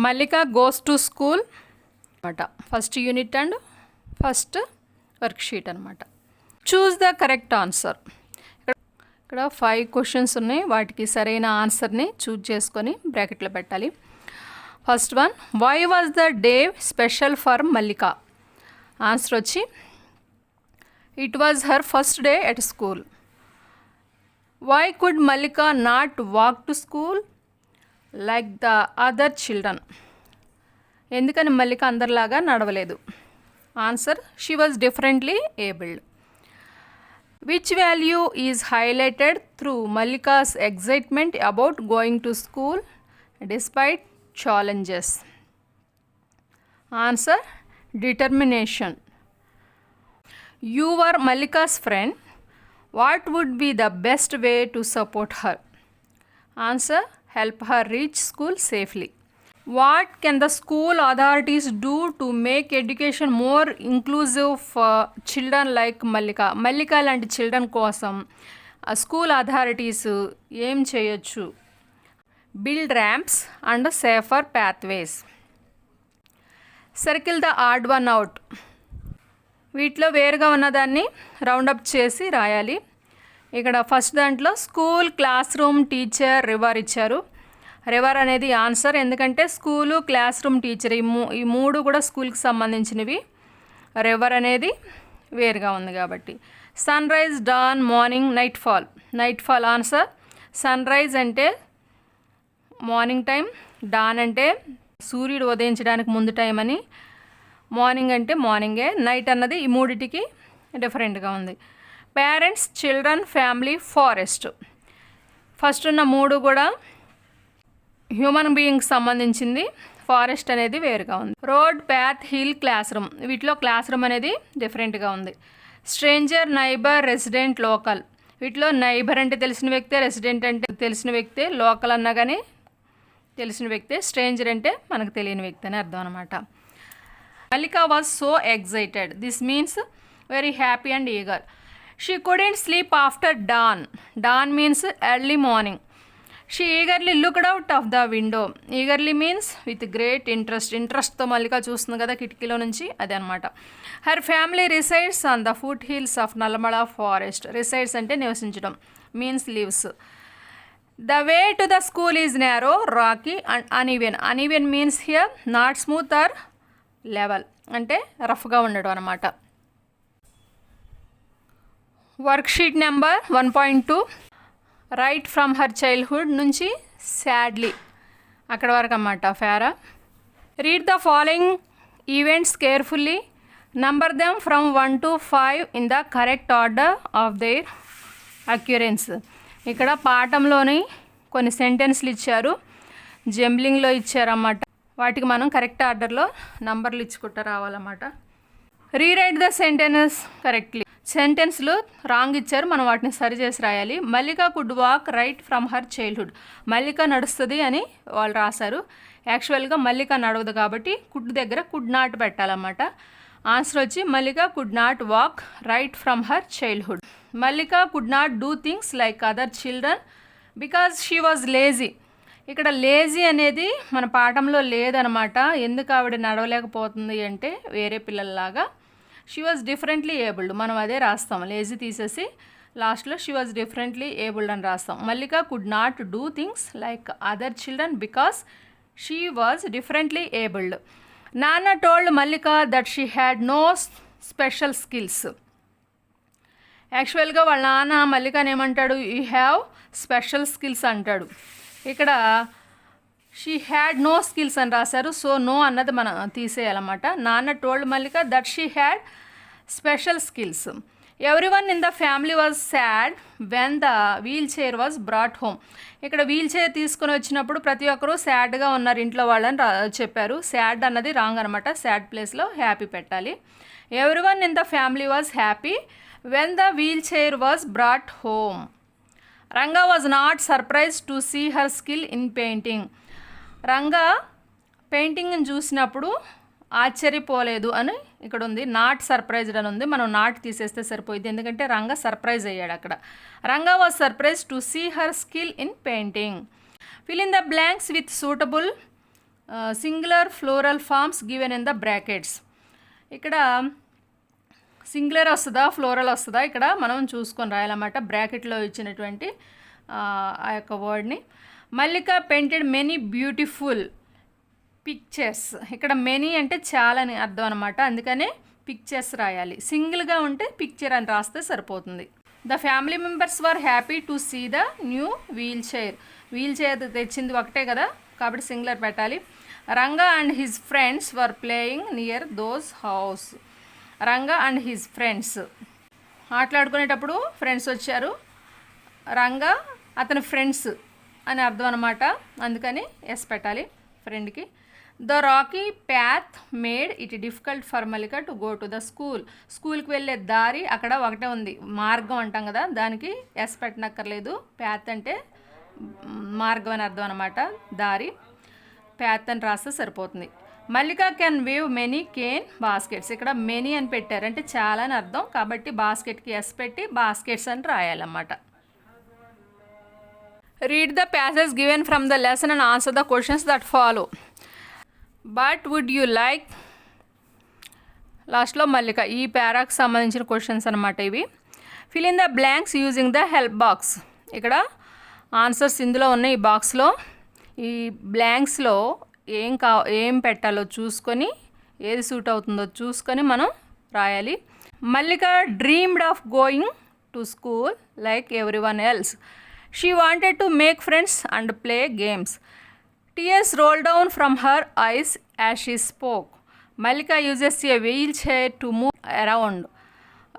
Malika goes to school అనమాట. First unit and first worksheet అనమాట. Choose the correct answer. ఇక్కడ 5 questions ఉన్నాయి. వాటికి సరైన ఆన్సర్ని చూజ్ చేసుకొని బ్రాకెట్లో పెట్టాలి. First one, why was the day special for Mallika? Answer వచ్చి it was her first day at school. Why could Mallika not walk to school like the other children? ఎందుకని మల్లిక అందరిలాగా నడవలేదు? Answer, she was differently abled. Which value is highlighted through Mallika's excitement about going to school despite challenges? Answer, determination. You were Mallika's friend. What would be the best way to support her? Answer, help her reach school safely. What can the school authorities do to make education more inclusive for children like Mallika? Mallika లాంటి children కోసం school authorities ఏం చేయొచ్చు? Build ramps and safer pathways. Circle the odd one out. వీటిలో వేరుగా ఉన్నదాన్ని round up చేసి రాయాలి. ఇక్కడ ఫస్ట్ దాంట్లో school, class room, teacher, river ఇచ్చారు. రివర్ అనేది ఆన్సర్, ఎందుకంటే స్కూలు, క్లాస్ రూమ్, టీచర్ ఈ మూడు కూడా స్కూల్కి సంబంధించినవి. రివర్ అనేది వేరుగా ఉంది కాబట్టి. Sunrise, dawn, morning, nightfall. Nightfall answer. Sunrise అంటే మార్నింగ్ టైం, డాన్ అంటే సూర్యుడు ఉదయించడానికి ముందు టైం అని, మార్నింగ్ అంటే మార్నింగే, నైట్ అన్నది ఈ మూడిటికి డిఫరెంట్గా ఉంది. Parents, children, family, forest. First ఉన్న మూడు కూడా హ్యూమన్ బీయింగ్కి సంబంధించింది. ఫారెస్ట్ అనేది వేరుగా ఉంది. Road, path, hill, class room. వీటిలో క్లాస్ రూమ్ అనేది డిఫరెంట్గా ఉంది. Stranger, neighbour, resident, local. వీటిలో నైబర్ అంటే తెలిసిన వ్యక్తే, రెసిడెంట్ అంటే తెలిసిన వ్యక్తే, లోకల్ అన్నా కానీ తెలిసిన వ్యక్తే, స్ట్రేంజర్ అంటే మనకు తెలియని వ్యక్తి అని అర్థం అనమాట. Mallika was so excited. This means very happy and eager. She couldn't sleep after dawn. Dawn means early morning. She eagerly looked out of the window. Eagerly means with great interest. ఇంట్రెస్ట్తో మల్లిక చూస్తుంది కదా కిటికీలో నుంచి, అదే అనమాట. Her family resides on the foothills of Nallamala forest. Resides అంటే నివసించడం, means lives. The way to the school is narrow, rocky and uneven. Uneven means here not smooth or level, అంటే రఫ్గా ఉండడం అనమాట. Worksheet number 1.2, right from her childhood నుంచి sadly అక్కడ వరకు అన్నమాట. ఫారా, read the following events carefully, number them from 1 to 5 in the correct order of there occurrence. ఇక్కడ పాఠంలోని కొన్ని సెంటెన్స్లు ఇచ్చారు, జంబ్లింగ్లో ఇచ్చారన్నమాట. వాటికి మనం కరెక్ట్ ఆర్డర్లో నంబర్లు ఇచ్చుకుంటూ రావాలన్నమాట. Rewrite the sentence correctly. సెంటెన్స్లు రాంగ్ ఇచ్చారు, మనం వాటిని సరి చేసి రాయాలి. Mallika could walk right from her childhood. Mallika నడుస్తుంది అని వాళ్ళు రాశారు. యాక్చువల్గా మల్లిక నడవదు కాబట్టి కుడ్ దగ్గర కుడ్ నాట్ పెట్టాలన్నమాట. ఆన్సర్ వచ్చి Mallika could not walk right from her childhood. Mallika could not do things like other children because she was lazy. ఇక్కడ లేజీ అనేది మన పాఠంలో లేదనమాట. ఎందుకు ఆవిడ నడవలేకపోతుంది అంటే వేరే పిల్లల్లాగా షీ వాజ్ డిఫరెంట్లీ ఏబుల్డ్, మనం అదే రాస్తాం. లేజీ తీసేసి లాస్ట్లో షీ వాజ్ డిఫరెంట్లీ ఏబుల్డ్ అని రాస్తాం. Mallika could not do things like other children because she was differently abled. నాన్న told Mallika that she had no special skills. యాక్చువల్గా వాళ్ళ నాన్న మల్లికని ఏమంటాడు, యూ హ్యావ్ స్పెషల్ స్కిల్స్ అంటాడు. ఇక్కడ షీ హ్యాడ్ నో స్కిల్స్ అని రాశారు, సో నో అన్నది మనం తీసేయాలన్నమాట. నాన్న told Mallika that she had special skills. Every one in the family was sad when the wheel chair was brought home. ఇక్కడ వీల్ చైర్ తీసుకుని వచ్చినప్పుడు ప్రతి ఒక్కరూ సాడ్గా ఉన్నారు ఇంట్లో వాళ్ళని చెప్పారు. సాడ్ అన్నది రాంగ్ అనమాట, సాడ్ ప్లేస్లో హ్యాపీ పెట్టాలి. Every one in the family was happy when the wheel chair was brought home. Ranga was not surprised to see her skill in painting. Ranga పెయింటింగ్ని చూసినప్పుడు ఆశ్చర్యపోలేదు అని ఇక్కడ ఉంది. నాట్ సర్ప్రైజ్డ్ అని ఉంది, మనం నాట్ తీసేస్తే సరిపోయింది, ఎందుకంటే రంగా సర్ప్రైజ్ అయ్యాడు అక్కడ. Ranga was surprise to see her skill in painting. Fill in the blanks with suitable singular plural forms given in the brackets. ఇక్కడ సింగులర్ వస్తుందా ఫ్లోరల్ వస్తుందా ఇక్కడ మనం చూసుకొని రాయాలన్నమాట బ్రాకెట్లో ఇచ్చినటువంటి ఆ యొక్క వర్డ్ని. Mallika painted many beautiful pictures. ఇక్కడ మెనీ అంటే చాలా అని అర్థం అనమాట, అందుకనే పిక్చర్స్ రాయాలి. సింగిల్గా ఉంటే పిక్చర్ అని రాస్తే సరిపోతుంది. The family members were happy to see the new wheel chair తెచ్చింది ఒకటే కదా కాబట్టి సింగులర్ పెట్టాలి. Ranga and his friends were playing near those house. Ranga and his friends ఆటలాడుకునేటప్పుడు ఫ్రెండ్స్ వచ్చారు. రంగా అతని ఫ్రెండ్స్ అని అర్థం అనమాట, అందుకని ఎస్ పెట్టాలి ఫ్రెండ్కి. The Rocky path made it difficult for Mallika to go to the స్కూల్కి వెళ్ళే దారి అక్కడ ఒకటే ఉంది, మార్గం అంటాం కదా, దానికి ఎస్ పెట్టనక్కర్లేదు. ప్యాత్ అంటే మార్గం అని అర్థం అనమాట, దారి. ప్యాత్ అని రాస్తే సరిపోతుంది. Mallika can weave many cane baskets. ఇక్కడ మెనీ అని పెట్టారు అంటే చాలా అని అర్థం, కాబట్టి బాస్కెట్కి ఎస్ పెట్టి బాస్కెట్స్ అని రాయాలన్నమాట. Read the passage given from the lesson and answer the questions that follow. But would you like, లాస్ట్లో మల్లిక. ఈ పారాకి సంబంధించిన క్వశ్చన్స్ అనమాట ఇవి. Fill in the blanks using the help box. ఇక్కడ ఆన్సర్స్ ఇందులో ఉన్నాయి. ఈ బాక్స్లో ఈ బ్లాంక్స్లో ఏం పెట్టాలో చూసుకొని ఏది సూట్ అవుతుందో చూసుకొని మనం రాయాలి. Mallika dreamed of going to school like every one else. She wanted to make friends and play games. Tears rolled down from her eyes as she spoke. Mallika uses a wheelchair to move around.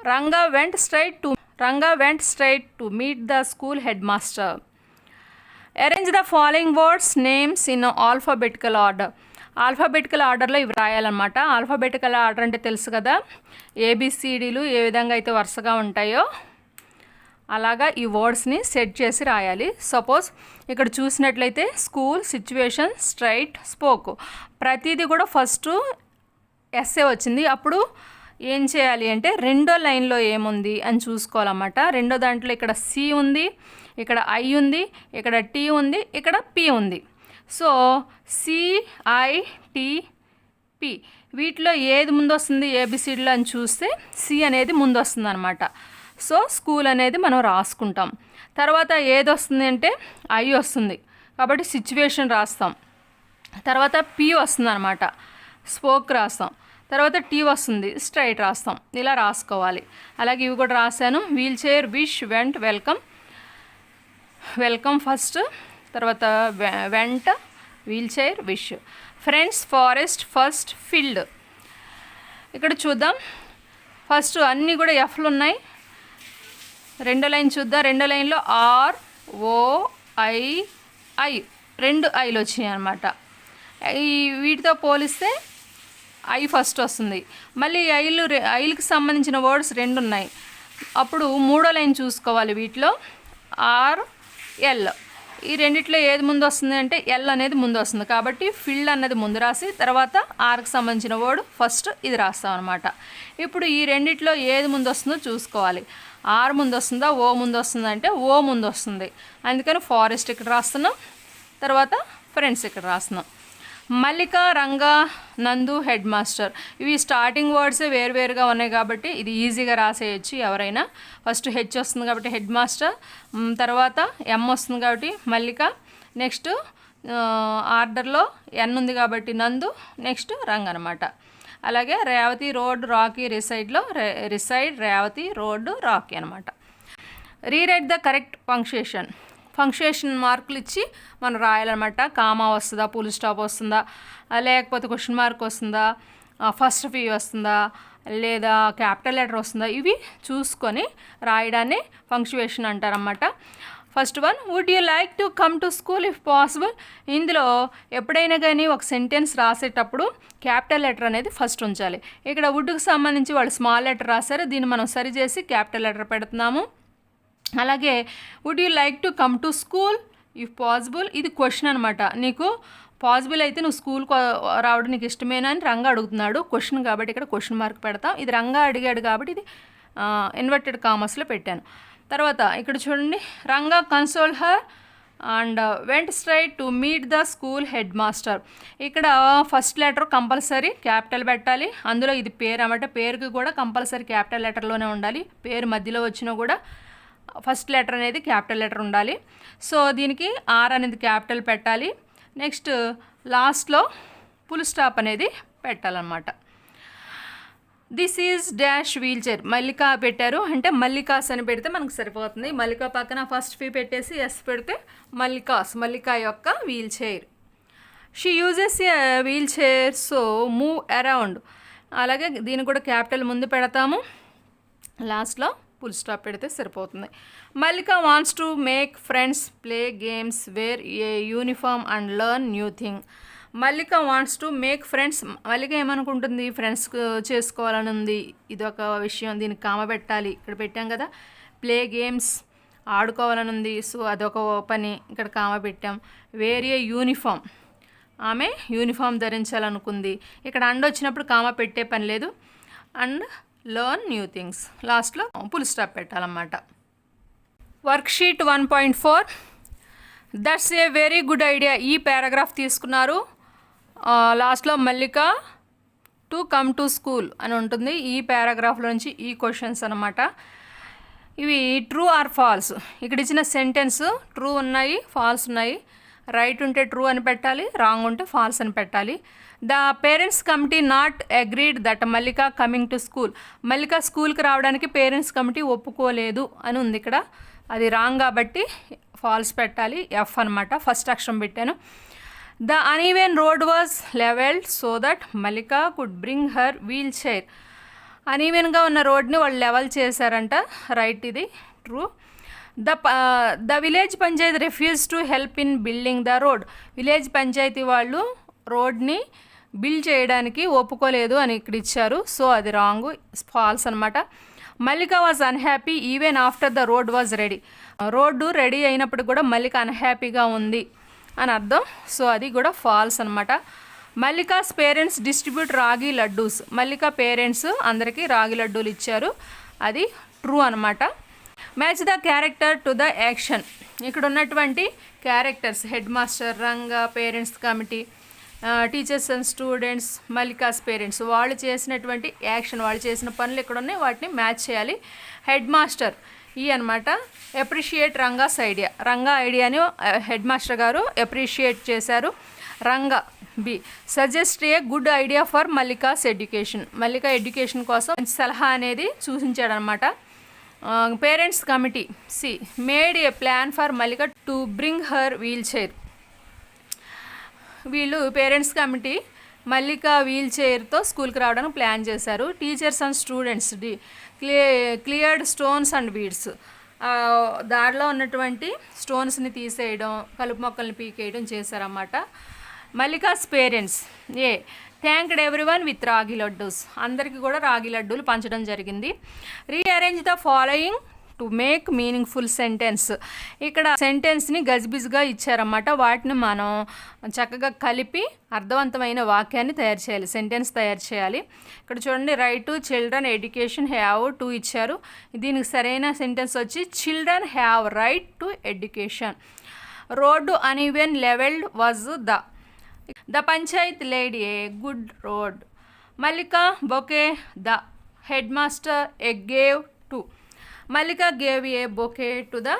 Ranga went straight to meet the school headmaster. Arrange the following words names in alphabetical order. Alphabetical ఆర్డర్లో ఇవి రాయాలన్నమాట. Alphabetical order అంటే తెలుసు కదా, ఏబిసిడీలు ఏ విధంగా అయితే వరుసగా ఉంటాయో అలాగా ఈ వర్డ్స్ని సెట్ చేసి రాయాలి. సపోజ్ ఇక్కడ చూసినట్లయితే స్కూల్, సిచ్యువేషన్, స్ట్రైట్, స్పోక్, ప్రతిదీ కూడా ఫస్ట్ ఎస్ఏ వచ్చింది. అప్పుడు ఏం చేయాలి అంటే రెండో లైన్లో ఏముంది అని చూసుకోవాలన్నమాట. రెండో దాంట్లో ఇక్కడ సి ఉంది, ఇక్కడ ఐ ఉంది, ఇక్కడ టీ ఉంది, ఇక్కడ పి ఉంది. సో CITP వీటిలో ఏది ముందు వస్తుంది ఏబిసిడీలో అని చూస్తే సి అనేది ముందు వస్తుంది అనమాట. సో స్కూల్ అనేది మనం రాసుకుంటాం. తర్వాత ఏది వస్తుంది అంటే ఐ వస్తుంది కాబట్టి సిచ్యువేషన్ రాస్తాం. తర్వాత పి వస్తుంది అనమాట, స్పోక్ రాస్తాం. తర్వాత టీ వస్తుంది, స్ట్రైట్ రాస్తాం. ఇలా రాసుకోవాలి. అలాగే ఇవి కూడా రాశాను. Wheelchair, wish, went, welcome first, తర్వాత went, wheelchair, wish. Friends, forest, first, field. ఇక్కడ చూద్దాం. ఫస్ట్ అన్నీ కూడా ఎఫ్లు ఉన్నాయి. రెండో లైన్ చూద్దాం. రెండో లైన్లో ROII 2 ఐలు వచ్చినాయి అనమాట. ఈ వీటితో పోలిస్తే ఐ ఫస్ట్ వస్తుంది. మళ్ళీ ఐలుకి సంబంధించిన వర్డ్స్ 2 ఉన్నాయి. అప్పుడు మూడో లైన్ చూసుకోవాలి. వీటిలో RL ఈ రెండిట్లో ఏది ముందు వస్తుంది అంటే ఎల్ అనేది ముందు వస్తుంది కాబట్టి ఫీల్డ్ అన్నది ముందు రాసి తర్వాత ఆర్కి సంబంధించిన వర్డ్ ఫస్ట్ ఇది రాస్తాం అనమాట. ఇప్పుడు ఈ రెండిట్లో ఏది ముందు వస్తుందో చూసుకోవాలి. ఆర్ ముందు వస్తుందా ఓ ముందు వస్తుందా అంటే ఓ ముందు వస్తుంది, అందుకని ఫారెస్ట్ ఇక్కడ రాస్తున్నాం. తర్వాత ఫ్రెండ్స్ ఇక్కడ రాస్తున్నాం. మల్లిక, రంగా, నందు, హెడ్ మాస్టర్. ఇవి స్టార్టింగ్ వర్డ్సే వేరువేరుగా ఉన్నాయి కాబట్టి ఇది ఈజీగా రాసేయచ్చు ఎవరైనా. ఫస్ట్ హెచ్ వస్తుంది కాబట్టి హెడ్ మాస్టర్, తర్వాత ఎం వస్తుంది కాబట్టి మల్లిక, నెక్స్ట్ ఆర్డర్లో ఎన్ ఉంది కాబట్టి నందు, నెక్స్ట్ రంగ్ అనమాట. అలాగే Revathi, road, rocky, reside, Revathi, road, rocky అనమాట. రీరైట్ ద కరెక్ట్ పంక్చుయేషన్ మార్కులు ఇచ్చి మనం రాయాలన్నమాట. కామా వస్తుందా, ఫుల్ స్టాప్ వస్తుందా, లేకపోతే క్వశ్చన్ మార్క్ వస్తుందా, ఫస్ట్ ఫీ వస్తుందా, లేదా క్యాపిటల్ లెటర్ వస్తుందా, ఇవి చూసుకొని రాయడాన్ని పంక్చుయేషన్ అంటారన్నమాట. First one, would you like to come to school if possible. ఇందులో ఎప్పుడైనా కానీ ఒక సెంటెన్స్ రాసేటప్పుడు క్యాపిటల్ లెటర్ అనేది ఫస్ట్ ఉంచాలి. ఇక్కడ వుడ్కి సంబంధించి వాళ్ళు స్మాల్ లెటర్ రాశారు, దీన్ని మనం సరి చేసి క్యాపిటల్ లెటర్ పెడుతున్నాము. అలాగే would you like to come to school if possible, ఇది క్వశ్చన్ అనమాట. నీకు పాసిబుల్ అయితే నువ్వు స్కూల్కి రావడం నీకు ఇష్టమేనా అని రంగా అడుగుతున్నాడు, క్వశ్చన్ కాబట్టి ఇక్కడ క్వశ్చన్ మార్క్ పెడతాం. ఇది రంగా అడిగాడు కాబట్టి ఇది ఇన్వర్టెడ్ కామర్స్లో పెట్టాను. తర్వాత ఇక్కడ చూడండి, Ranga console her and went straight to meet the school head master. ఇక్కడ ఫస్ట్ లెటర్ కంపల్సరీ క్యాపిటల్ పెట్టాలి. అందులో ఇది పేరు అన్నమాట. పేరుకి కూడా కంపల్సరీ క్యాపిటల్ లెటర్లోనే ఉండాలి. పేరు మధ్యలో వచ్చినా కూడా ఫస్ట్ లెటర్ అనేది క్యాపిటల్ లెటర్ ఉండాలి. సో దీనికి ఆర్ అనేది క్యాపిటల్ పెట్టాలి. నెక్స్ట్ లాస్ట్లో ఫుల్ స్టాప్ అనేది పెట్టాలన్నమాట. This is dash wheel chair. Mallika పెట్టారు అంటే మల్లికాస్ అని పెడితే మనకు సరిపోతుంది. మల్లిక పక్కన ఫస్ట్ ఫీ పెట్టేసి ఎస్ పెడితే మల్లిక యొక్క wheelchair. She uses a wheelchair so move around. అలాగే దీన్ని కూడా క్యాపిటల్ ముందు పెడతాము, లాస్ట్లో ఫుల్ స్టాప్ పెడితే సరిపోతుంది. Mallika wants to make friends, play games, wear a uniform and learn new thing. Mallika wants to make friends. Mallika ఏమనుకుంటుంది, ఫ్రెండ్స్ చేసుకోవాలని ఉంది, ఇదొక విషయం, దీనికి కామ పెట్టాలి, ఇక్కడ పెట్టాం కదా. ప్లే గేమ్స్ ఆడుకోవాలని ఉంది, సో అదొక పని, ఇక్కడ కామ పెట్టాం. వేరే యూనిఫామ్, ఆమె యూనిఫామ్ ధరించాలనుకుంది, ఇక్కడ అండ్ వచ్చినప్పుడు కామ పెట్టే పని లేదు. అండ్ లెర్న్ న్యూ థింగ్స్, లాస్ట్లో ఫుల్ స్టాప్ పెట్టాలన్నమాట. Worksheet 1.4. That's a very good idea. ఈ పారాగ్రాఫ్ తీసుకున్నారు. లాస్ట్లో Mallika to come to school అని ఉంటుంది. ఈ పారాగ్రాఫ్లో నుంచి ఈ క్వశ్చన్స్ అనమాట. ఇవి ట్రూ ఆర్ ఫాల్స్. ఇక్కడ ఇచ్చిన సెంటెన్స్ ట్రూ ఉన్నాయి, ఫాల్స్ ఉన్నాయి. రైట్ ఉంటే ట్రూ అని పెట్టాలి, రాంగ్ ఉంటే ఫాల్స్ అని పెట్టాలి. The parents committee not agreed that Mallika coming to school. Mallika స్కూల్కి రావడానికి పేరెంట్స్ కమిటీ ఒప్పుకోలేదు అని ఉంది ఇక్కడ. అది రాంగ్ కాబట్టి ఫాల్స్ పెట్టాలి, ఎఫ్ అనమాట. ఫస్ట్ అక్షరం పెట్టాను. The uneven road was levelled so that Mallika could bring her wheel chair. అన్ఈవెన్గా ఉన్న రోడ్ని వాళ్ళు లెవెల్ చేశారంట, రైట్, ఇది true. The village panchayat refuse to help in building the road. Village panchayat వాళ్ళు రోడ్ని బిల్డ్ చేయడానికి ఒప్పుకోలేదు అని ఇక్కడ ఇచ్చారు, సో అది రాంగ్, ఫాల్స్ అనమాట. Mallika was unhappy even after the road was ready. Road ready అయినప్పుడు కూడా మల్లిక అన్హ్యాపీగా ఉంది అని అర్థం, సో అది కూడా ఫాల్స్ అనమాట. మల్లికాస్ పేరెంట్స్ డిస్ట్రిబ్యూట్ రాగి లడ్డూస్. మల్లిక పేరెంట్స్ అందరికీ రాగి లడ్డూలు ఇచ్చారు, అది ట్రూ అనమాట. Match the character to the action. ఇక్కడ ఉన్నటువంటి characters head master, Ranga, parents committee, teachers and students, Mallika's parents, వాళ్ళు చేసినటువంటి యాక్షన్, వాళ్ళు చేసిన పనులు ఇక్కడ ఉన్నాయి, వాటిని మ్యాచ్ చేయాలి. హెడ్ మాస్టర్ ఈ అనమాట. Appreciate రంగాస్ idea. రంగా ఐడియాని హెడ్ మాస్టర్ గారు అప్రిషియేట్ చేశారు. Ranga B. Suggest a good idea for Mallika's education. Mallika education కోసం మంచి సలహా అనేది సూచించాడనమాట. Parents committee C. Made a plan for Mallika to bring her wheel chair. వీళ్ళు పేరెంట్స్ కమిటీ మల్లిక వీల్ చైర్తో స్కూల్కి రావడానికి ప్లాన్ చేశారు. Teachers and students D. Cleared stones and weeds. దారిలో ఉన్నటువంటి స్టోన్స్ని తీసేయడం, కలుపు మొక్కల్ని పీకేయడం చేశారన్నమాట. Mallika's parents A. Thanked everyone with ragi laddoos. అందరికీ కూడా రాగి లడ్డూలు పంచడం జరిగింది. Rearrange the following to make meaningful sentence. ఇక్కడ సెంటెన్స్ని గజిబిజిగా ఇచ్చారన్నమాట. వాటిని మనం చక్కగా కలిపి అర్థవంతమైన వాక్యాన్ని తయారు చేయాలి, సెంటెన్స్ తయారు చేయాలి. ఇక్కడ చూడండి, right to children education have to ఇచ్చారు. దీనికి సరైన సెంటెన్స్ వచ్చి children have right to education. Road uneven levelled was the Panchayat laid a good road. Mallika bouquet the head master a gave to. Malika gave a bouquet to the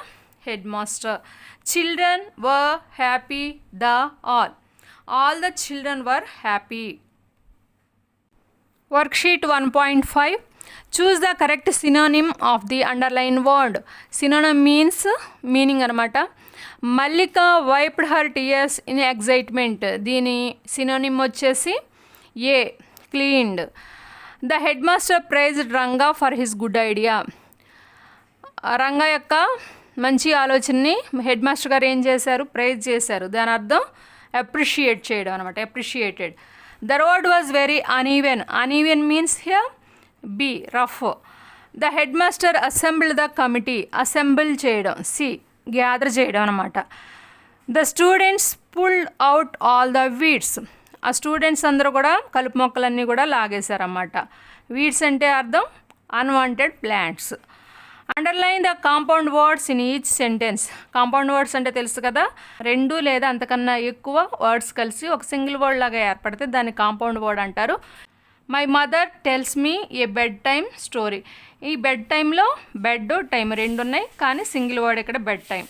headmaster. Children were happy, all the children were happy. Worksheet 1.5. Choose the correct synonym of the underlined word. Synonym means meaning anamata. Malika wiped her tears in excitement. Dini synonym vachesi A. Cleaned. The headmaster praised Ranga for his good idea. Ranga యొక్క మంచి ఆలోచనని head master గారు ఏం చేశారు, praise చేశారు. దాని అర్థం appreciate చేయడం అనమాట, appreciated. The road was very uneven. Uneven means here B. Rough. The headmaster assembled the committee. Assemble చేయడం, సి. గ్యాదర్ చేయడం అనమాట. The students pulled out all the weeds. ఆ స్టూడెంట్స్ అందరూ కూడా కలుపు మొక్కలన్నీ కూడా లాగేశారన్నమాట. వీడ్స్ అంటే అర్థం unwanted plants. Underline the compound words in each sentence. Compound words అంటే తెలుసు కదా, రెండు లేదా అంతకన్నా ఎక్కువ వర్డ్స్ కలిసి ఒక సింగిల్ వర్డ్ లాగా ఏర్పడితే దాన్ని కాంపౌండ్ వర్డ్ అంటారు. My mother tells me a bed time story. ఈ బెడ్ టైంలో బెడ్ టైం రెండు ఉన్నాయి, కానీ సింగిల్ వర్డ్ ఇక్కడ bed time.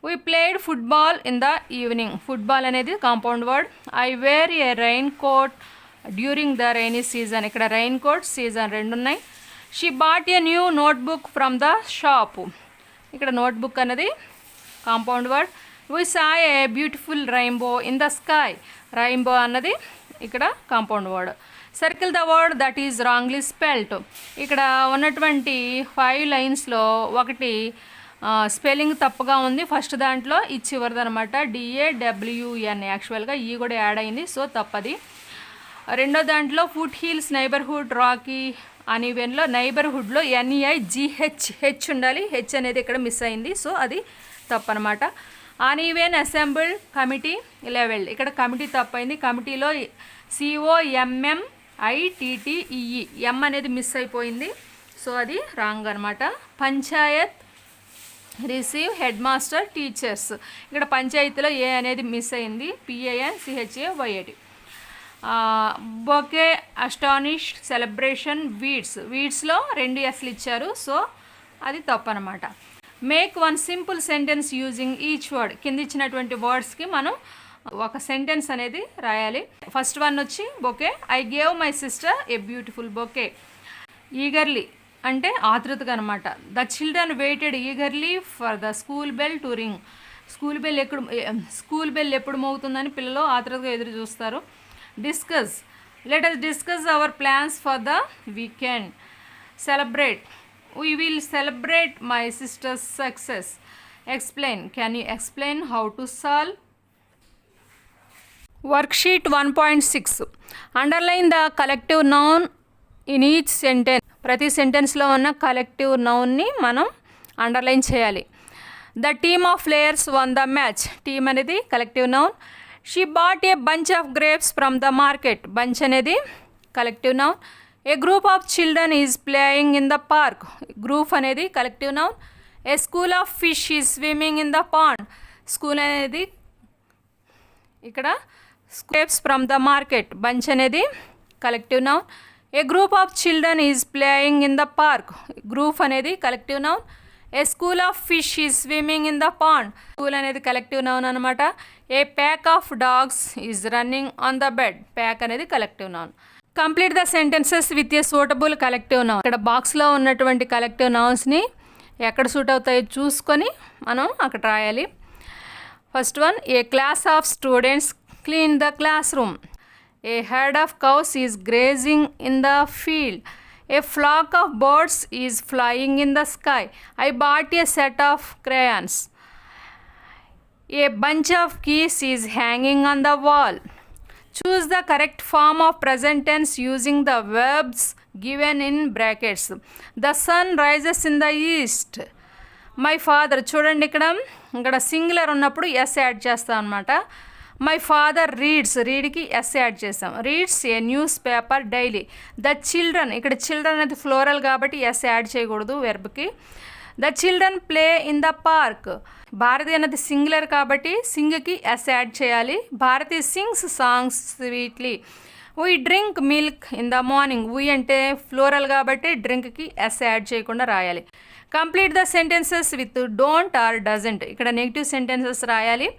We played football in the evening. Football అనేది compound word. I wear a rain coat during the rainy season. ఇక్కడ rain coat season రెండు ఉన్నాయి. She bought a new notebook from the shop. ఇక్కడ notebook అనేది compound word. We saw a beautiful rainbow in the sky. Rainbow అన్నది ఇక్కడ compound word. Circle the word that is wrongly spelled. ఇక్కడ ఉన్నటువంటి 5 లైన్స్లో ఒకటి స్పెల్లింగ్ తప్పుగా ఉంది. ఫస్ట్ దాంట్లో ఈ చివరిది అనమాట, DAWN. యాక్చువల్గా ఈ కూడా యాడ్ అయింది, సో తప్పది. రెండో దాంట్లో ఫుట్ హీల్స్ నైబర్హుడ్ రాకీ అన్ఈవెన్లో నైబర్హుడ్లో NEIGH ఉండాలి, హెచ్ అనేది ఇక్కడ మిస్ అయింది, సో అది తప్పనమాట. Uneven assembled committee levelled. ఇక్కడ కమిటీ తప్పైంది. కమిటీలో COMMITTEE ఎం అనేది మిస్ అయిపోయింది, సో అది రాంగ్ అనమాట. Panchayat receive head master teachers. ఇక్కడ పంచాయతీలో ఏ అనేది మిస్ అయింది, PANCHAYAT. Bouquet astonish celebration weeds. వీడ్స్లో 2 Sలు ఇచ్చారు, సో అది తప్పు అనమాట. Make one simple sentence using each word. కింద ఇచ్చినటువంటి వర్డ్స్కి మనం ఒక సెంటెన్స్ అనేది రాయాలి. ఫస్ట్ వన్ వచ్చి bouquet. I gave my sister a beautiful bouquet. Eagerly అంటే ఆతృతగా అనమాట. The children waited eagerly for the school bell to ring. School bell ఎప్పుడు మోగుతుందని పిల్లలు ఆతృతగా ఎదురు చూస్తారు. Discuss. Let us discuss our plans for the weekend. Celebrate. We will celebrate my sister's success. Explain. Can you explain how to solve? Worksheet 1.6. Underline the collective noun in each sentence. ప్రతి సెంటెన్స్లో ఉన్న collective నౌన్ని మనం underline చేయాలి. The team of players won the match. Team అనేది collective noun. She bought a bunch of grapes from the market. Bunch అనేది collective noun. A group of children is playing in the park. Group అనేది collective noun. A school of fish is swimming in the pond. School అనేది ఇక్కడ grapes from the market. Bunch అనేది collective noun. A group of children is playing in the park. Group అనేది collective noun. A school of fish is swimming in the pond. School అనేది collective noun అనమాట. A pack of dogs is running on the bed. Pack అనేది collective noun. Complete the sentences with a suitable collective noun. ఇక్కడ బాక్స్లో ఉన్నటువంటి collective నౌన్స్ని ఎక్కడ suit అవుతాయో చూసుకొని మనం అక్కడ రాయాలి. First one, A class of students clean the class room. A heard of cows is grazing in the field. A flock of birds is flying in the sky. I bought a set of crayons. A bunch of keys is hanging on the wall. Choose the correct form of present tense using the verbs given in brackets. The sun rises in the east. My father. చూడండి ఇక్కడ singular ఉన్నప్పుడు yes add చేస్తాం అనమాట. My father reads. రీడ్కి S add చేసాం. Reads a newspaper daily. The children. ఇక్కడ children అనేది plural కాబట్టి ఎస్ యాడ్ చేయకూడదు వెర్బ్కి. The children play in the park. Bharati అనేది సింగులర్ కాబట్టి సింగ్కి ఎస్ యాడ్ చేయాలి. Bharati sings songs sweetly. We drink milk in the morning. We అంటే ఫ్లోరల్ కాబట్టి డ్రింక్కి ఎస్ యాడ్ చేయకుండా రాయాలి. Complete the sentences with don't or doesn't. ఇక్కడ నెగిటివ్ సెంటెన్సెస్ రాయాలి.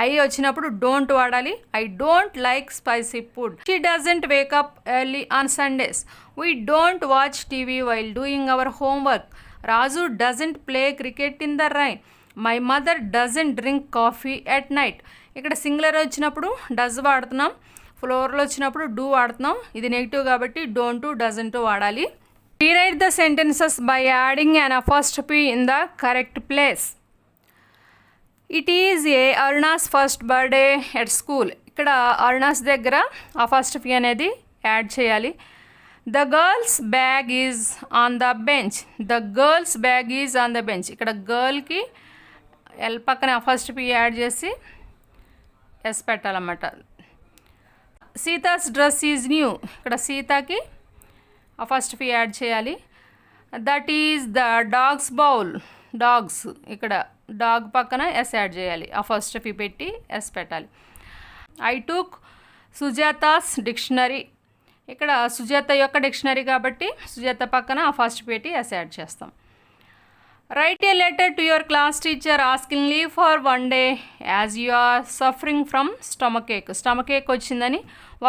ఐ వచ్చినప్పుడు డోంట్ వాడాలి. I don't like spicy food. She doesn't wake up early on Sundays. We don't watch TV while doing our homework. Raju doesn't play cricket in the rain. My mother doesn't drink coffee at night. ఇక్కడ singular వచ్చినప్పుడు does వాడుతున్నాం, ఫ్లోర్లో వచ్చినప్పుడు do వాడుతున్నాం. ఇది negative కాబట్టి don't doesn't వాడాలి. Rewrite the sentences by adding an apostrophe in the correct place. It is a Aruna's first birthday at school. ఇక్కడ అరుణాస్ దగ్గర అపాస్ట్రఫీ అనేది యాడ్ చేయాలి. The girl's bag is on the bench. The girl's bag is on the bench. ఇక్కడ గర్ల్కి L పక్కన apostrophe add చేసి S పెట్టాలన్నమాట. Sita's dress is new. ఇక్కడ సీతాకి అపాస్ట్రఫీ యాడ్ చేయాలి. That is the dog's bowl. Dog's, ఇక్కడ డాగ్ పక్కన ఎస్ యాడ్ చేయాలి, ఆ ఫస్ట్ పి పెట్టి ఎస్ పెట్టాలి. ఐ టుక్ సుజాతాస్ డిక్షనరీ, ఇక్కడ సుజాత యొక్క డిక్షనరీ కాబట్టి సుజాత పక్కన ఆ ఫస్ట్ పెట్టి ఎస్ యాడ్ చేస్తాం. Write a letter to your class teacher asking leave for 1 day as you are suffering from stomach ache. Stomach ache వచ్చిందని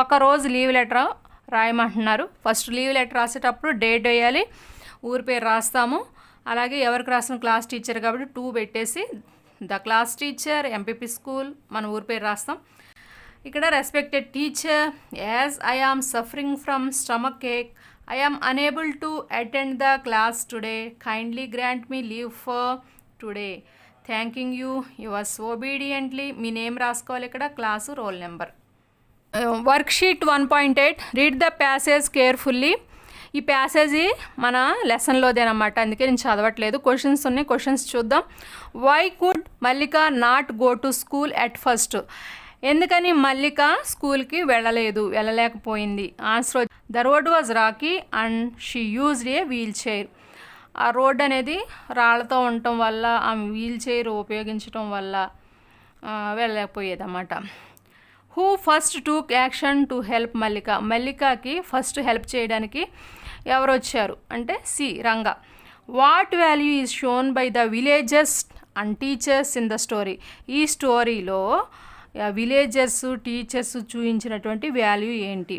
ఒకరోజు లీవ్ లెటర్ రాయమంటున్నారు. ఫస్ట్ లీవ్ లెటర్ రాసేటప్పుడు డేట్ వేయాలి, ఊరి పేరు రాస్తాము. అలాగే ఎవరికి రాసిన క్లాస్ టీచర్ కాబట్టి 2 పెట్టేసి the class teacher, MPP school, మన ఊరి పేరు రాస్తాం. ఇక్కడ respected teacher, as I am suffering from stomach ache, I am unable to attend the class today, kindly grant me leave for today, thanking you yours obediently. మీ name రాసుకోవాలి, ఇక్కడ class, roll number. Worksheet 1.8 read the passage carefully. ఈ ప్యాసేజీ మన లెసన్లోదేనమాట, అందుకే నేను చదవట్లేదు. Questions ఉన్నాయి, క్వశ్చన్స్ చూద్దాం. Why could Mallika not go to school at first. ఎందుకని మల్లిక స్కూల్కి వెళ్ళలేకపోయింది. Answer, the road was rocky and she used a wheelchair. ఆ రోడ్ అనేది రాళ్లతో ఉండటం వల్ల, ఆమె వీల్ చైర్ ఉపయోగించడం వల్ల వెళ్ళలేకపోయేదన్నమాట. Who first took action to help Mallika. మల్లికకి ఫస్ట్ హెల్ప్ చేయడానికి ఎవరు వచ్చారు అంటే C, Ranga. What value is shown by the villages and teachers in the story. ఈ స్టోరీలో విలేజర్స్, టీచర్స్ చూపించినటువంటి వాల్యూ ఏంటి?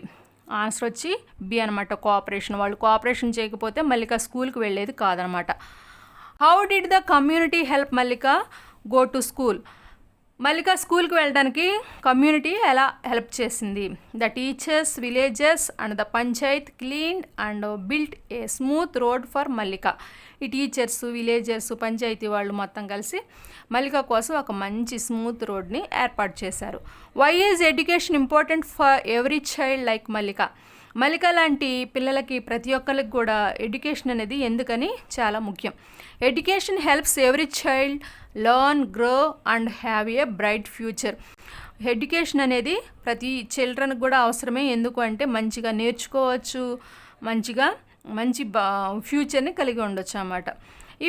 ఆన్సర్ వచ్చి బి అనమాట, కోఆపరేషన్. వాళ్ళు కోఆపరేషన్ చేయకపోతే మల్లిక స్కూల్కి వెళ్ళేది కాదనమాట. How did the community help Mallika go to school. Mallika స్కూల్కి వెళ్ళడానికి కమ్యూనిటీ ఎలా హెల్ప్ చేసింది? The teachers, villages and the panchayat cleaned and built a smooth road for Mallika. ఈ టీచర్స్, విలేజర్స్, పంచాయతీ వాళ్ళు మొత్తం కలిసి మల్లిక కోసం ఒక మంచి స్మూత్ రోడ్ని ఏర్పాటు చేశారు. Why is education important for every child like Mallika. Mallika లాంటి పిల్లలకి, ప్రతి ఒక్కరికి కూడా ఎడ్యుకేషన్ అనేది ఎందుకని చాలా ముఖ్యం. Education helps every child learn, grow and have a bright future. Education అనేది ప్రతి చిల్డ్రన్కి కూడా అవసరమే. ఎందుకు అంటే మంచిగా నేర్చుకోవచ్చు, మంచి ఫ్యూచర్ని కలిగి ఉండొచ్చు అన్నమాట.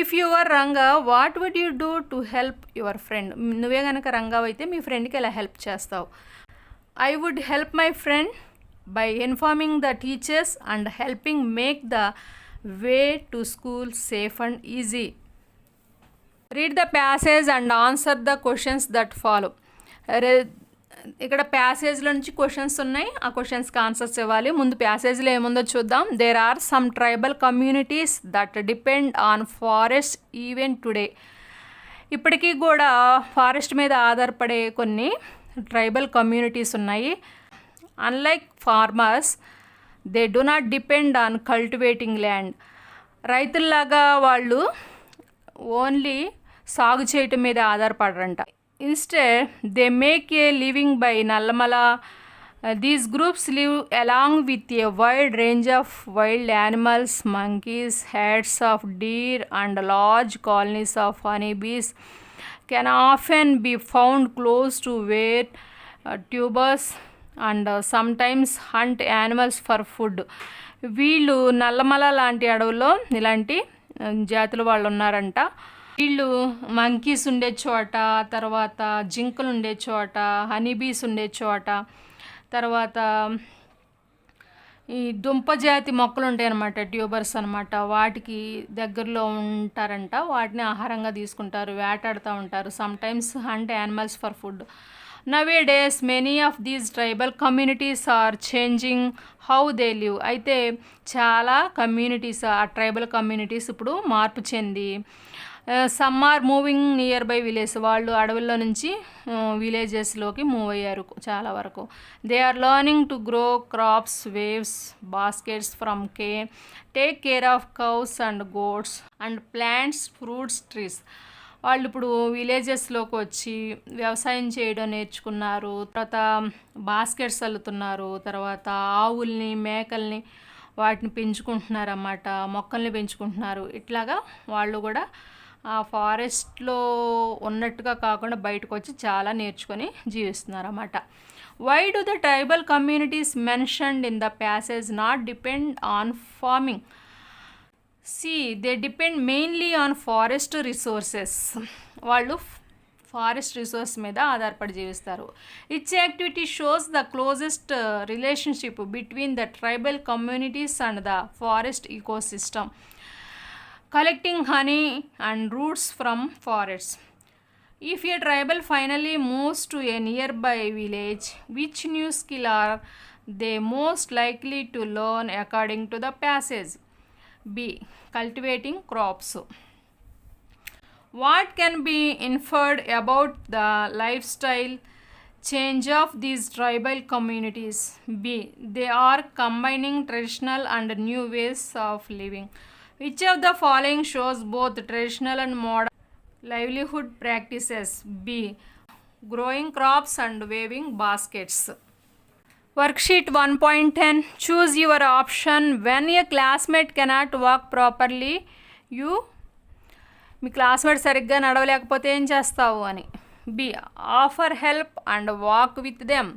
If you are Ranga what would you do to help your friend. నువ్వే కనుక రంగా అయితే మీ ఫ్రెండ్కి ఎలా హెల్ప్ చేస్తావు? I would help my friend by informing the teachers and helping make the way to school safe and easy. Read the passage and answer the questions that follow. ఇక్కడ ప్యాసేజ్లో నుంచి questions ఉన్నాయి, ఆ క్వశ్చన్స్కి ఆన్సర్స్ ఇవ్వాలి. ముందు ప్యాసేజ్లో ఏముందో చూద్దాం. There are some tribal communities that depend on forest even today. ఇప్పటికీ కూడా ఫారెస్ట్ మీద ఆధారపడే కొన్ని ట్రైబల్ కమ్యూనిటీస్ ఉన్నాయి. Unlike farmers, they do not depend on cultivating land. రైతుల్లాగా వాళ్ళు ఓన్లీ సాగు చేయటం మీద ఆధారపడరంట. Instead they make a living by Nallamala. These groups live along with a wide range of wild animals, monkeys, herds of deer and large colonies of honeybees can often be found close to where tubers and sometimes hunt animals for food. వీళ్ళు నల్లమల లాంటి అడవుల్లో ఇలాంటి జాతుల వాళ్ళు ఉన్నారంట. వీళ్ళు monkeys ఉండే చోట, తర్వాత జింకలు ఉండే చోట, హనీబీస్ ఉండే చోట, తర్వాత ఈ దుంప జాతి మొక్కలు ఉంటాయి అన్నమాట, ట్యూబర్స్ అనమాట, వాటికి దగ్గరలో ఉంటారంట. వాటిని ఆహారంగా తీసుకుంటారు, వేటాడుతూ ఉంటారు. Sometimes hunt animals for food. Nowadays, many of these tribal communities are changing how they live. అయితే చాలా కమ్యూనిటీస్, ఆ ట్రైబల్ కమ్యూనిటీస్ ఇప్పుడు మార్పు చెంది some are moving nearby village. వాళ్ళు అడవుల్లో నుంచి విలేజెస్లోకి మూవ్ అయ్యారు చాలా వరకు. They are learning to grow crops, weaves baskets from take care of cows and goats and plants, fruits, trees. వాళ్ళు ఇప్పుడు విలేజెస్లోకి వచ్చి వ్యవసాయం చేయడం నేర్చుకున్నారు. తర్వాత బాస్కెట్స్ అల్లుతున్నారు, తర్వాత ఆవుల్ని, మేకల్ని వాటిని పెంచుకుంటున్నారు అన్నమాట, మొక్కల్ని పెంచుకుంటున్నారు. ఇట్లాగా వాళ్ళు కూడా ఆ ఫారెస్ట్లో ఉన్నట్టుగా కాకుండా బయటకు వచ్చి చాలా నేర్చుకొని జీవిస్తున్నారు అన్నమాట. Why do the tribal communities mentioned in the passage not depend on farming. C they depend mainly on forest resources. వాళ్ళు ఫారెస్ట్ రిసోర్స్ మీద ఆధారపడి జీవిస్తారు. Its activity shows the closest relationship between the tribal communities and the forest ecosystem, collecting honey and roots from forests. If a tribal finally moves to a nearby village, which new skill are they most likely to learn according to the passage? B. Cultivating crops. What can be inferred about the lifestyle change of these tribal communities? B. They are combining traditional and new ways of living. Which of the following shows both traditional and modern livelihood practices? B. Growing crops and weaving baskets. Worksheet 1.10. Choose your option. When a classmate cannot walk properly, you మీ classmate సరిగ్గా నడవలేకపోతే ఏం చేస్తావు అని. B. Offer help and walk with them.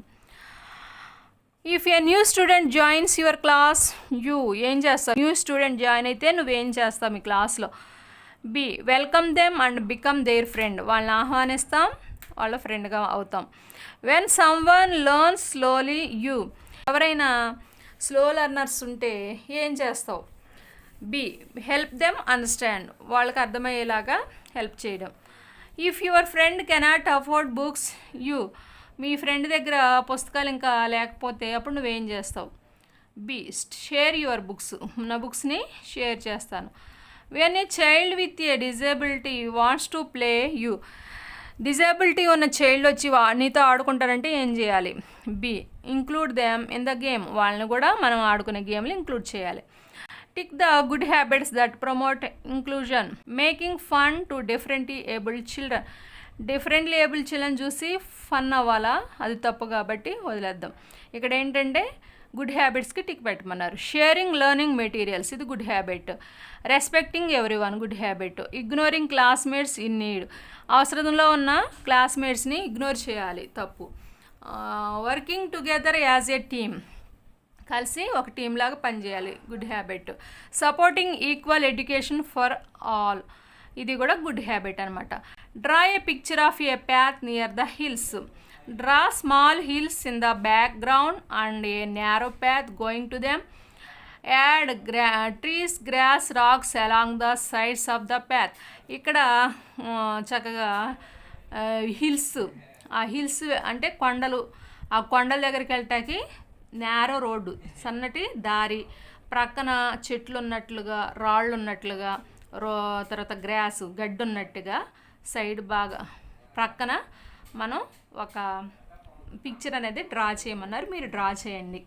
If a new student joins your class, you ఏం చేస్తావు? New student join అయితే నువ్వేం చేస్తావు మీ క్లాస్లో? B. Welcome them and become their friend. వాళ్ళని ఆహ్వానిస్తాం, వాళ్ళ ఫ్రెండ్గా అవుతాం. When someone learns slowly, you ఎవరైనా స్లో లెర్నర్స్ ఉంటే ఏం చేస్తావు? బి. Help them understand. వాళ్ళకి అర్థమయ్యేలాగా హెల్ప్ చేయడం. If your friend cannot afford books, you మీ ఫ్రెండ్ దగ్గర పుస్తకాలు ఇంకా లేకపోతే అప్పుడు నువ్వేం చేస్తావు? బి. Share your books. నా బుక్స్ని షేర్ చేస్తాను. When a child with a disability wants to play, you disability ఉన్న చైల్డ్ వచ్చి నీతో ఆడుకుంటారంటే ఏం చేయాలి? B. Include them in the game. వాళ్ళని కూడా మనం ఆడుకునే గేమ్లు ఇంక్లూడ్ చేయాలి. Tick the good habits that promote inclusion. Making fun to differently abled children. Differently able children చూసి ఫన్ అవ్వాలా? అది తప్పు కాబట్టి వదిలేద్దాం. ఇక్కడ ఏంటంటే గుడ్ హ్యాబిట్స్కి టిక్ పెట్టమన్నారు. షేరింగ్ లెర్నింగ్ మెటీరియల్స్, ఇది good habit. Respecting everyone, good habit. Ignoring classmates in need, అవసరంలో ఉన్న క్లాస్మేట్స్ని ఇగ్నోర్ చేయాలి, తప్పు. Working together as a team, కలిసి ఒక టీమ్ లాగా పనిచేయాలి, good habit. Supporting equal education for all, ఇది కూడా గుడ్ హ్యాబిట్ అనమాట. Draw a picture of a path near the hills. Draw small hills in the background and a narrow path going to them. Add trees, grass, rocks along the sides of the path. ఇక్కడ చక్కగా hills, ఆ hills అంటే కొండలు, ఆ కొండల దగ్గరికి వెళ్ళటానికి narrow road, సన్నటి దారి, ప్రక్కన చెట్లు ఉన్నట్లుగా, రాళ్ళు ఉన్నట్లుగా, తర్వాత గ్రాస్, గడ్డి ఉన్నట్టుగా సైడ్ బాగా ప్రక్కన మనం ఒక పిక్చర్ అనేది డ్రా చేయమన్నారు. మీరు డ్రా చేయండి.